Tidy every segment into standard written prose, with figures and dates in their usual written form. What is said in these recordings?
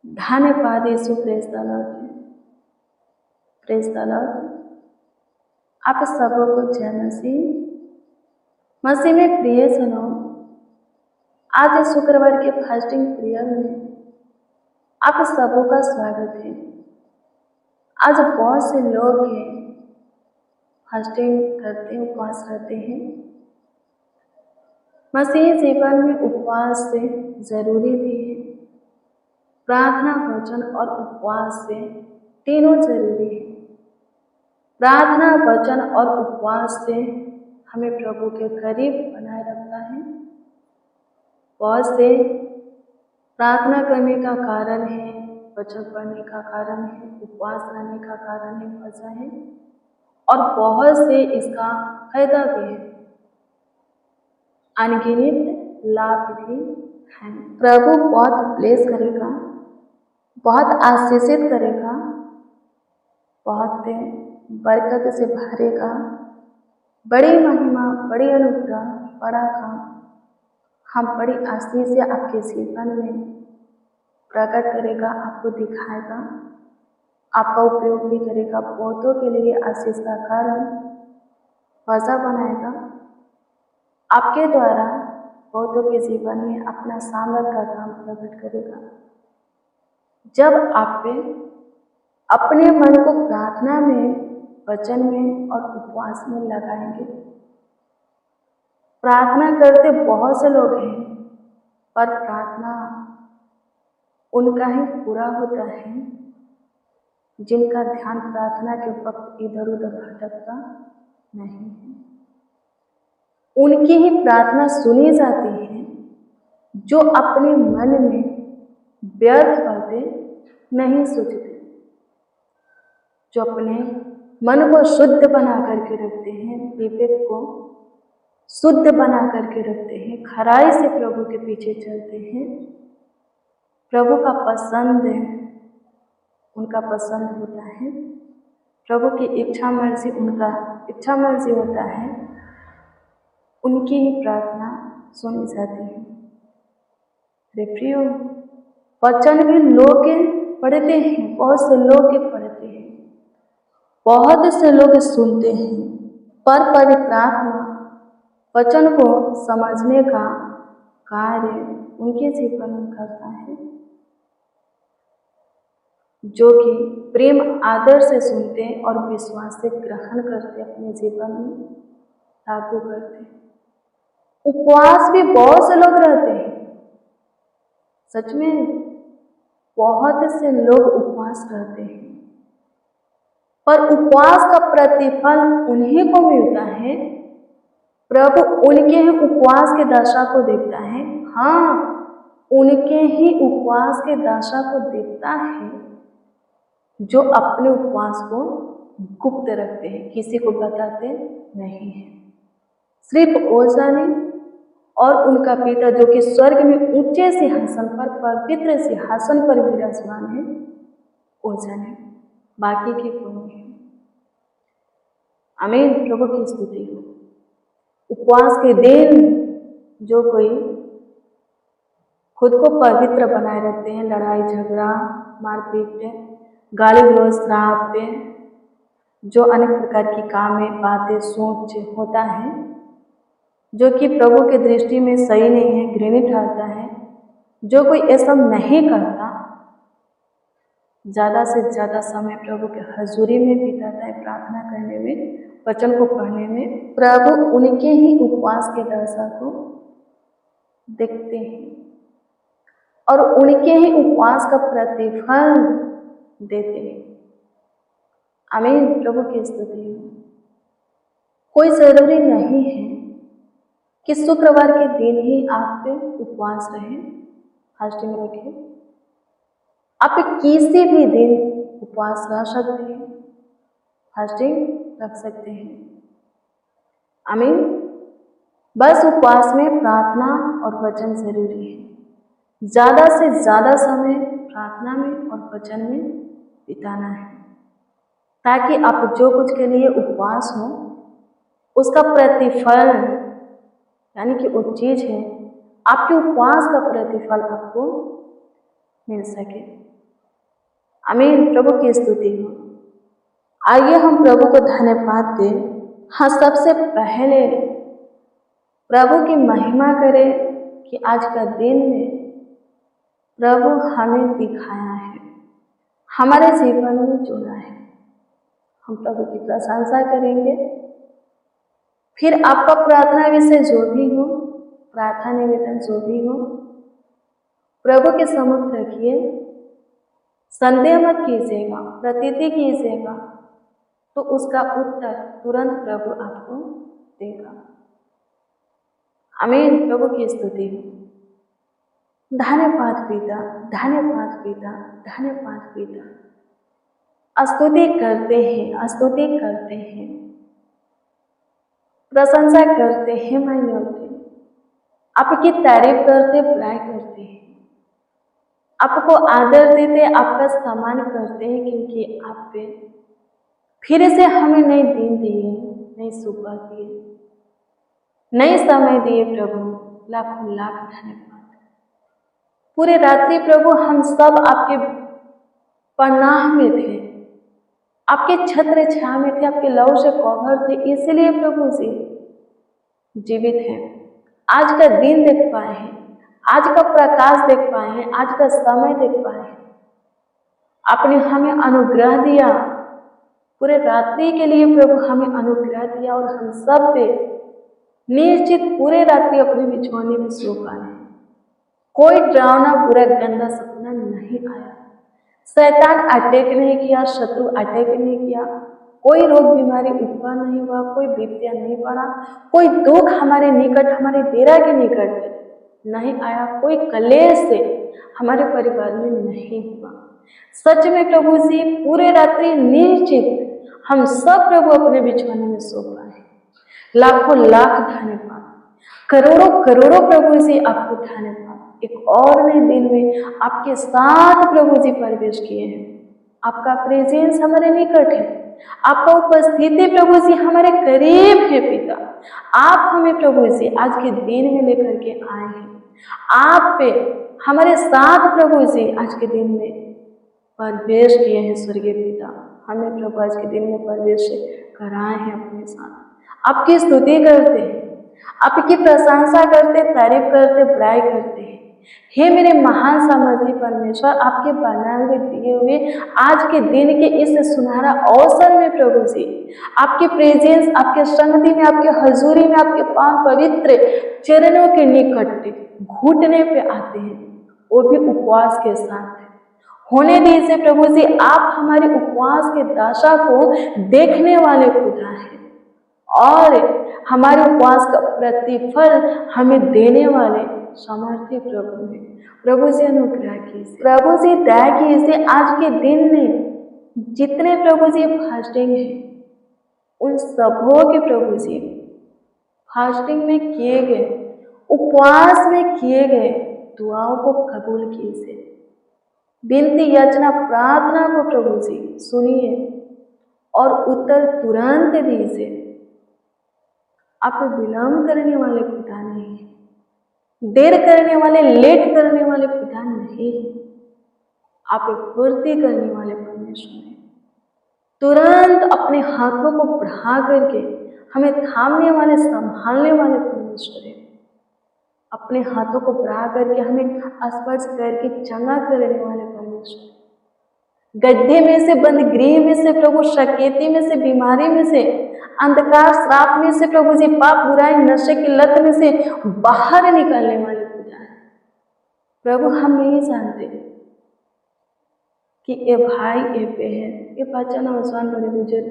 धन्यवाद यीशु। Praise the Lord, praise the Lord. आप सबों को जय मसीह में प्रिय सुनो। आज शुक्रवार के फास्टिंग प्रेयर में आप सबों का स्वागत है। आज बहुत से लोग हैं फास्टिंग करते हैं, उपवास रहते हैं। मसीही जीवन में उपवास से जरूरी भी है। प्रार्थना, वचन और उपवास से तीनों जरूरी है। प्रार्थना, वचन और उपवास से हमें प्रभु के करीब बनाए रखता है। बहुत से प्रार्थना करने का कारण है, वचन पढ़ने का कारण है, उपवास रहने का कारण है, वजह है, और बहुत से इसका फायदा भी है, अनगिनत लाभ भी है। प्रभु बहुत ब्लेस करेगा, बहुत आशीषित करेगा, बहुत बरकत से भरेगा। बड़ी महिमा, बड़ी अनुग्रह, बड़ा काम हम बड़ी आशीष से आपके जीवन में प्रकट करेगा, आपको दिखाएगा, आपका उपयोग भी करेगा, बहुतों के लिए आशीष का कारण वजह बनाएगा। आपके द्वारा बहुतों के जीवन में अपना सामर्थ का काम प्रकट करेगा। जब आप अपने मन को प्रार्थना में, वचन में और उपवास में लगाएंगे। प्रार्थना करते बहुत से लोग हैं, पर प्रार्थना उनका ही पूरा होता है जिनका ध्यान प्रार्थना के वक्त इधर उधर भटकता नहीं है। उनकी ही प्रार्थना सुनी जाती है जो अपने मन में व्यर्थ बातें नहीं सोचते, जो अपने मन को शुद्ध बना करके रखते हैं, विवेक को शुद्ध बना करके रखते हैं, खराई से प्रभु के पीछे चलते हैं। प्रभु का पसंद है, उनका पसंद होता है। प्रभु की इच्छा मर्जी, उनका इच्छा मर्जी होता है। उनकी ही प्रार्थना सुनी जाती है। प्रियो, वचन भी लोग पढ़ते हैं, बहुत से लोग पढ़ते हैं, बहुत से लोग सुनते हैं, पर प्रार्थना वचन को समझने का कार्य उनके जीवन में करता है, जो कि प्रेम आदर से सुनते और विश्वास से ग्रहण करते, अपने जीवन में लागू करते। उपवास भी बहुत से लोग रहते हैं, सच में बहुत से लोग उपवास करते हैं, पर उपवास का प्रतिफल उन्हीं को मिलता है। प्रभु उनके ही उपवास के दशा को देखता है। हाँ, उनके ही उपवास के दशा को देखता है जो अपने उपवास को गुप्त रखते हैं, किसी को बताते नहीं है। सिर्फ वो जाने और उनका पिता जो कि स्वर्ग में ऊंचे सिंहासन पर, पवित्र सिंहासन पर विराजमान है, वो जाने, बाकी के कोई नहीं। आमीन। प्रभु की स्तुति हो। उपवास के दिन जो कोई खुद को पवित्र बनाए रखते हैं, लड़ाई झगड़ा, मारपीट, गाली गलौज, श्राप, जो अनेक प्रकार की कामें, बातें, सोच होता है जो कि प्रभु के दृष्टि में सही नहीं है, घृणित ठहरता है। जो कोई ऐसा नहीं करता, ज़्यादा से ज़्यादा समय प्रभु के हजूरी में बिताता है, प्रार्थना करने में, वचन को पढ़ने में, प्रभु उनके ही उपवास के दशा को देखते हैं और उनके ही उपवास का प्रतिफल देते हैं। आमीन। प्रभु की स्तुति हो। कोई जरूरी नहीं है कि शुक्रवार के दिन ही आप पे उपवास रहे, फास्टिंग रखें। आप किसी भी दिन उपवास रह सकते हैं, फास्टिंग रख सकते हैं। आमीन। बस उपवास में प्रार्थना और वचन जरूरी है। ज़्यादा से ज़्यादा समय प्रार्थना में और वचन में बिताना है, ताकि आप जो कुछ के लिए उपवास हो उसका प्रतिफल, यानी कि वो चीज़ है, आपके उपवास का प्रतिफल आपको मिल सके। आमीन। प्रभु की स्तुति हो। आइए हम प्रभु को धन्यवाद दें। हाँ, सबसे पहले प्रभु की महिमा करें कि आज का दिन में प्रभु हमें दिखाया है, हमारे जीवन में जोड़ा है। हम प्रभु की प्रशंसा करेंगे। फिर आपका प्रार्थना विषय जो भी हो, प्रार्थना निवेदन जो भी हो, प्रभु के सम्मुख रखिए। संदेह मत कीजिएगा, प्रतीति कीजिएगा, तो उसका उत्तर तुरंत प्रभु आपको देगा। आमीन। प्रभु की स्तुति हो। धन्यवाद पिता, धन्यवाद पिता, धन्यवाद पिता। स्तुति करते हैं, स्तुति करते हैं, प्रशंसा करते हैं, मायने होते आपकी तारीफ करते, बुराई करते हैं, आपको आदर देते, आपका सम्मान करते हैं, क्योंकि आप पे फिर से हमें नए दिन दिए, नई सुबह दिए, नए समय दिए। प्रभु लाखों लाख धन्यवाद। पूरे रात्रि प्रभु हम सब आपके पनाह में थे, आपके छत्र छाया में थे, आपके लहू से कवर थे, इसलिए प्रभु जी जीवित हैं। आज का दिन देख पाए हैं, आज का प्रकाश देख पाए हैं, आज का समय देख पाए हैं। आपने हमें अनुग्रह दिया, पूरे रात्रि के लिए प्रभु हमें अनुग्रह दिया, और हम सब पे निश्चित पूरे रात्रि अपने बिछौने में सो पाए। कोई डरावना बुरा गंदा सपना नहीं आया, शैतान अटैक नहीं किया, शत्रु अटैक नहीं किया, कोई रोग बीमारी उत्पन्न नहीं हुआ, कोई विपत्तियां नहीं पड़ा, कोई दुख हमारे निकट, हमारे डेरा के निकट नहीं आया, कोई कलेश से हमारे परिवार में नहीं हुआ। सच में प्रभु जी पूरे रात्रि निश्चित हम सब प्रभु अपने बिछौने में सो पाए। लाखों लाख धन्यवाद, करोड़ों करोड़ों प्रभु जी आपको धन्यवाद। एक और नए दिन में आपके साथ प्रभु जी प्रवेश किए हैं। आपका प्रेजेंस हमारे निकट है, आपका उपस्थिति प्रभु जी हमारे करीब है। पिता आप हमें प्रभु जी आज के दिन में लेकर के आए हैं। आप पे हमारे साथ प्रभु जी आज के दिन में प्रवेश किए हैं। स्वर्गीय पिता हमें प्रभु आज के दिन में प्रवेश कराए हैं अपने साथ। आपकी स्तुति करते हैं, आपकी प्रशंसा करते, तारीफ करते, बुराई करते हैं। हे मेरे महान सामर्थी परमेश्वर, आपके बनाए हुए दिए हुए आज के दिन के इस सुनहरा अवसर में प्रभु जी आपके प्रेजेंस, आपके संगति में, आपके हजूरी में, आपके पावन पवित्र चरणों के निकट घुटने पे आते हैं, वो भी उपवास के साथ होने दीजिए। प्रभु जी आप हमारे उपवास के दशा को देखने वाले खुदा हैं, और हमारे उपवास का प्रतिफल हमें देने वाले सामर्थ्य प्रभु है। प्रभु जी अनुग्रह कीजिए, प्रभु जी दया कीजिए। आज के दिन में जितने प्रभु जी फास्टिंग है, उन सबों के प्रभु जी फास्टिंग में किए गए, उपवास में किए गए दुआओं को कबूल कीजिए। विनती याचना प्रार्थना को प्रभु जी सुनिए और उत्तर तुरंत दीजिए। आप विलंब करने वाले खुदा नहीं है, देर करने वाले, लेट करने वाले खुदा नहीं है, आप पूर्ति करने वाले परमेश्वर हैं। तुरंत अपने हाथों को बढ़ा करके हमें थामने वाले, संभालने वाले परमेश्वर हैं। अपने हाथों को बढ़ा करके हमें स्पर्श करके चंगा करने वाले परमेश्वर। गड्ढे में से, बंद गृह में से प्रभु, शकेती में से, बीमारी में से, अंधकार श्राप में से प्रभु जी, पाप बुराई नशे की लत में से बाहर निकालने वाले खुदा है। प्रभु हम नहीं जानते कि ये भाई ये बहन, ये बच्चा नौजवान बड़े बुजुर्ग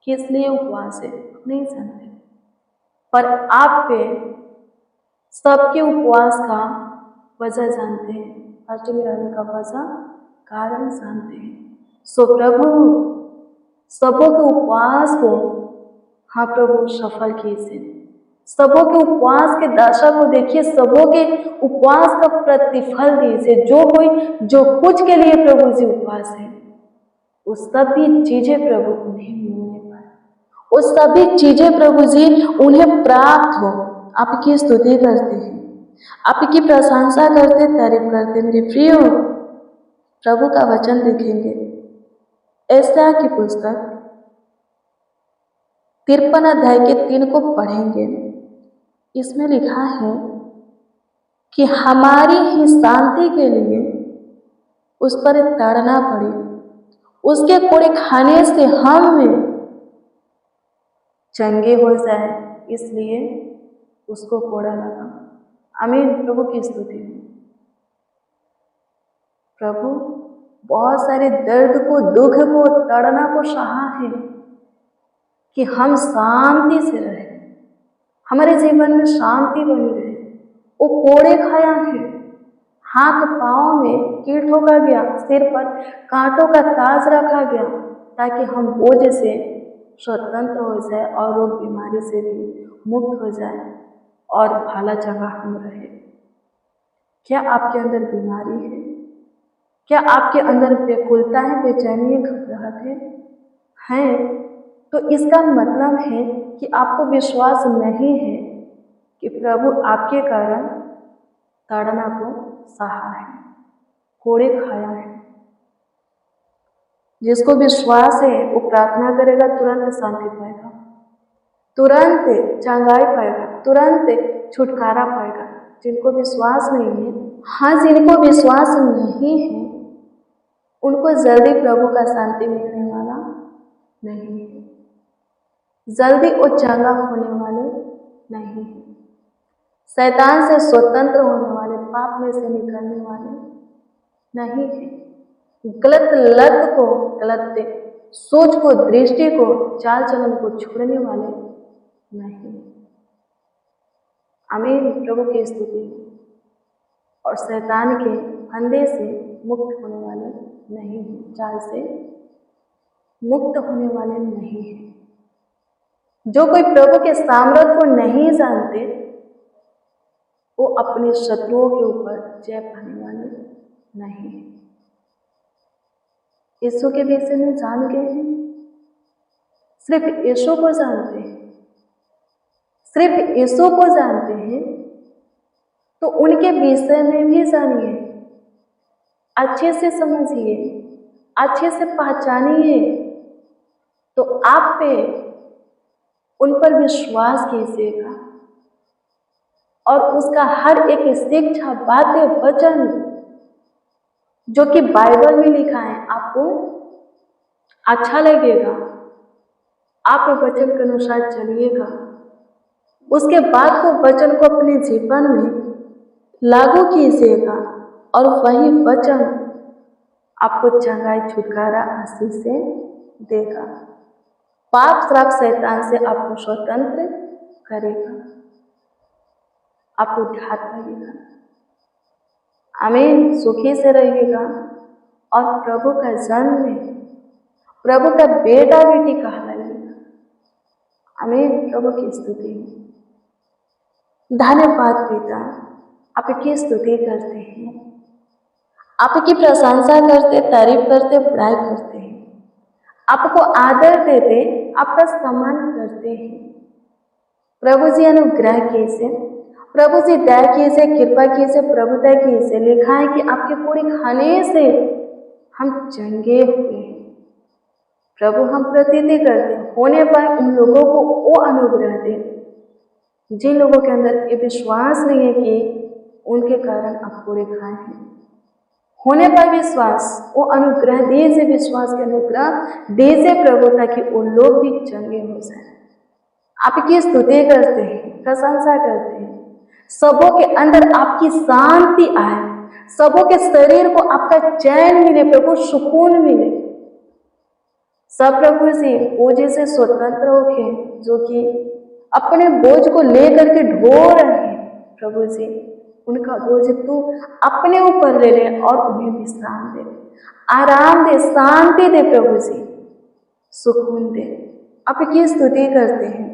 किस लिए उपवास है, नहीं जानते, पर आप पे सबके उपवास का वजह जानते हैं, फास्टिंग रहने का वजह कारण जानते हैं। सो प्रभु सबों के उपवास को, हाँ प्रभु सफल कीजिए। सबों के उपवास के दशा को देखिए, सबों के उपवास का प्रतिफल दीजिए। जो कोई जो कुछ के लिए प्रभु जी उपवास है, वो सभी चीजें प्रभु उन्हें मिलने पाए, वो सभी चीजें प्रभु जी उन्हें प्राप्त हो। आपकी स्तुति करते हैं, आपकी प्रशंसा करते, तारीफ करते। मेरे प्रियो, प्रभु का वचन देखेंगे। एशाया की पुस्तक 53 अध्याय के 3 को पढ़ेंगे। इसमें लिखा है कि हमारी ही शांति के लिए उस पर ताड़ना पड़ी, उसके कोड़े खाने से हम में चंगे हो जाए, इसलिए उसको कोड़ा लगा। आमीन। प्रभु की स्तुति है। प्रभु बहुत सारे दर्द को, दुख को, ताड़ना को सहा है कि हम शांति से रहे, हमारे जीवन में शांति बनी रहे। वो कोड़े खाया है, हाथ पांव में कीट होगा गया, सिर पर कांटों का ताज रखा गया, ताकि हम बोझ से स्वतंत्र हो जाए और रोग बीमारी से भी मुक्त हो जाए और भला चंगा हम रहे। क्या आपके अंदर बीमारी है? क्या आपके अंदर व्याकुलता है, बेचैनी है, घबराहट है? तो इसका मतलब है कि आपको विश्वास नहीं है कि प्रभु आपके कारण ताड़ना को सहा है, कोड़े खाया है। जिसको विश्वास है वो प्रार्थना करेगा, तुरंत शांति पाएगा, तुरंत चंगाई पाएगा, तुरंत छुटकारा पाएगा। जिनको विश्वास नहीं है, जिनको विश्वास नहीं है, उनको जल्दी प्रभु का शांति मिलने वाला नहीं है, जल्दी वो चंगा होने वाले नहीं है, शैतान से स्वतंत्र होने वाले, पाप में से निकलने वाले नहीं है, गलत लत को, गलत सोच को, दृष्टि को, चाल चलन को छोड़ने वाले नहीं। आमीन। प्रभु की स्तुति। और शैतान के फंदे से मुक्त होने वाले नहीं है, चाल से मुक्त होने वाले नहीं है। जो कोई प्रभु के सामर्थ को नहीं जानते, वो अपने शत्रुओं के ऊपर जय पाने वाले नहीं है। यीशु के विषय में जान गए हैं, सिर्फ यीशु को जानते हैं, सिर्फ यीशु को जानते हैं, तो उनके विषय में भी जानिए, अच्छे से समझिए, अच्छे से पहचानिए, तो आप पे उन पर विश्वास कीजिएगा और उसका हर एक शिक्षा, बातें, वचन जो कि बाइबल में लिखा है आपको अच्छा लगेगा। आप वचन के अनुसार चलिएगा, उसके बाद को वचन को अपने जीवन में लागू कीजिएगा और वही वचन आपको चंगाई, छुटकारा, आशीष से देगा। पाप, श्राप, शैतान से आपको स्वतंत्र करेगा, आपको उद्धार पाइएगा। आमीन। सुखी से रहिएगा और प्रभु का जन्म में प्रभु का बेटा बेटी कहलाइएगा। आमीन। प्रभु की स्तुति। धन्यवाद पिता, आपकी स्तुति करते हैं, आपकी प्रशंसा करते, तारीफ करते, बड़ाई करते हैं, आपको आदर देते, आपका सम्मान करते हैं। प्रभु जी अनुग्रह कीजिए, प्रभु जी दया कीजिए, कृपा कीजिए, प्रभुता कीजिए। लिखा है कि आपके कोड़े खाने से हम चंगे हुए हैं। प्रभु हम प्रतीति करते होने पर उन लोगों को वो अनुग्रह दे जिन लोगों के अंदर ये विश्वास नहीं है कि उनके कारण आप कोड़े खाए हैं। होने पर विश्वास, वो अनुग्रह दीजिए, विश्वास के अनुग्रह दीजिए प्रभु, ताकि उन लोग भी चंगे हो जाए। आपकी स्तुति करते हैं, प्रशंसा करते हैं, सबों के अंदर आपकी शांति आए, सबों के शरीर को आपका चैन मिले, प्रभु सुकून मिले। सब प्रभु से बोझ से स्वतंत्र होके, जो कि अपने बोझ को लेकर के ढो रहे हैं, प्रभु जी उनका बोझ तू अपने ऊपर ले ले और उन्हें विश्राम दे, आराम दे, शांति दे, प्रभु जी सुकून दे। आपकी स्तुति करते हैं।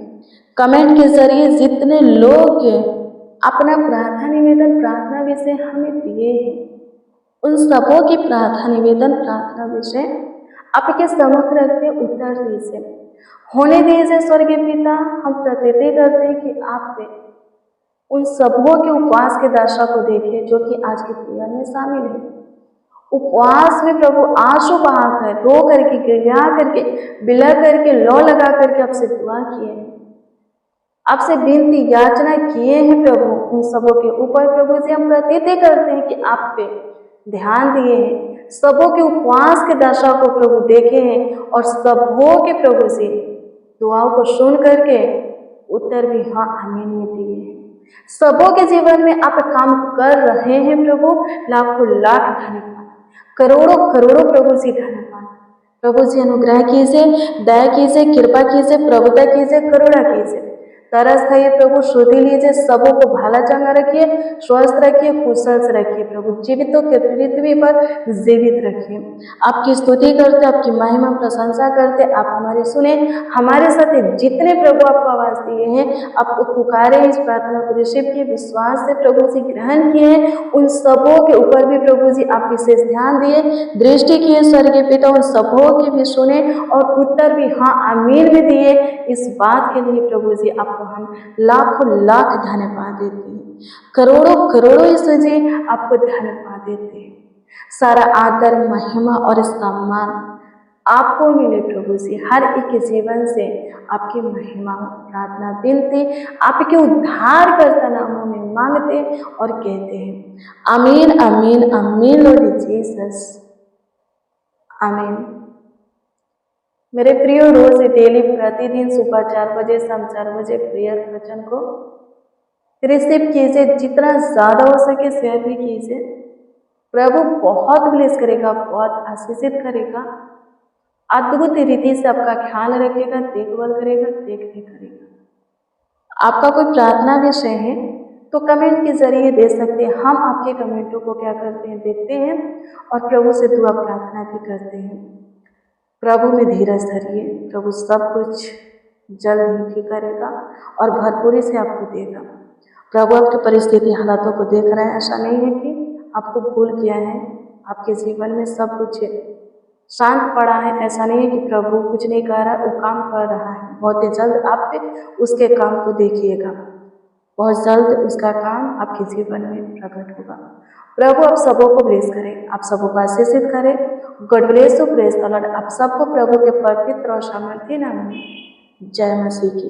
कमेंट के जरिए जितने लोग अपना प्रार्थना निवेदन, प्रार्थना विषय हमें दिए हैं, उन सबों की प्रार्थना निवेदन, प्रार्थना विषय आपके सम्मुख रखते उत्तर दीजिए, होने दीजिए। स्वर्गीय पिता, हम प्रतीति करते हैं कि आप पे उन सबों के उपवास के दशा को देखिए जो कि आज के पूजा में शामिल है। उपवास में प्रभु आंसू बहाकर, रो करके, गिड़गिड़ा करके, बिलख करके, लौ लगा करके आपसे दुआ किए हैं, आपसे विनती याचना किए हैं प्रभु। उन सबों के ऊपर प्रभु जी हम प्रतीति करते हैं कि आप पे ध्यान दिए हैं, सबों के उपवास के दशा को प्रभु देखे हैं और सबों के प्रभु से दुआओं को सुन करके उत्तर भी हाँ आमीन में दिए हैं। सबों के जीवन में आप काम कर रहे हैं प्रभु, लाखों लाख धन्यवाद, करोड़ों करोड़ों प्रभु जी धन्यवाद। प्रभु जी अनुग्रह कीजिए, दया कीजिए, कृपा कीजिए, प्रभुता कीजिए, करुणा कीजिए, तरस खाइए प्रभु, शुद्धि लीजिए, सबों को भाला चंगा रखिए, स्वस्थ रखिए, कुशल से रखिए प्रभु, जीवितों के पृथ्वी पर जीवित रखिए। आपकी स्तुति करते, आपकी महिमा प्रशंसा करते, आप हमारे सुने, हमारे साथ जितने प्रभु आपको आवाज दिए हैं, आपको पुकारे, इस प्रार्थना को रिसीव किए, विश्वास से प्रभु जी ग्रहण किए हैं, उन सबों के ऊपर भी प्रभु जी आप विशेष ध्यान दिए, दृष्टि किए स्वर्गीय पिता, उन सबों के भी सुने और उत्तर भी हाँ आमीन में दिए। इस बात के लिए प्रभु जी आपको हम लाखों लाख धन्यवाद देते हैं, करोड़ों करोड़ों यीशु जी आपको धन्यवाद देते हैं। सारा आदर, महिमा और सम्मान आपको मिले प्रभु जी, हर एक के जीवन से आपकी महिमा हो। प्रार्थना विनती आपके उद्धार करता नामों में मांगते और कहते हैं आमीन आमीन आमीन लॉर्ड जीसस, आमीन। मेरे प्रिय, रोज डेली प्रतिदिन सुबह 4 बजे, शाम 4 बजे प्रेयर वचन को रिसीव कीजिए, जितना ज़्यादा हो सके शेयर भी कीजिए। प्रभु बहुत ब्लेस करेगा, बहुत आशीषित करेगा, अद्भुत रीति से आपका ख्याल रखेगा, देखभाल करेगा, देखरेख करेगा। आपका कोई प्रार्थना विषय है तो कमेंट के जरिए दे सकते हैं, हम आपके कमेंटों को क्या करते हैं, देखते हैं और प्रभु से दुआ प्रार्थना भी करते हैं। प्रभु में धीरज धरिए, प्रभु सब कुछ जल्द ही ठीक करेगा और भरपूरी से आपको देगा। प्रभु आपकी परिस्थिति हालातों को देख रहे हैं, ऐसा नहीं है कि आपको भूल किया है, आपके जीवन में सब कुछ शांत पड़ा है, ऐसा नहीं है कि प्रभु कुछ नहीं कर रहा, वो काम कर रहा है। बहुत ही जल्द आप पे उसके काम को देखिएगा, बहुत जल्द उसका काम आपके जीवन में प्रकट होगा। प्रभु आप सबों को ब्लेस करें, आप सबों को आशीषित करें। God bless you, praise the Lord. आप सबको प्रभु के पवित्र और सामर्थ्य नाम में जय मसीह की।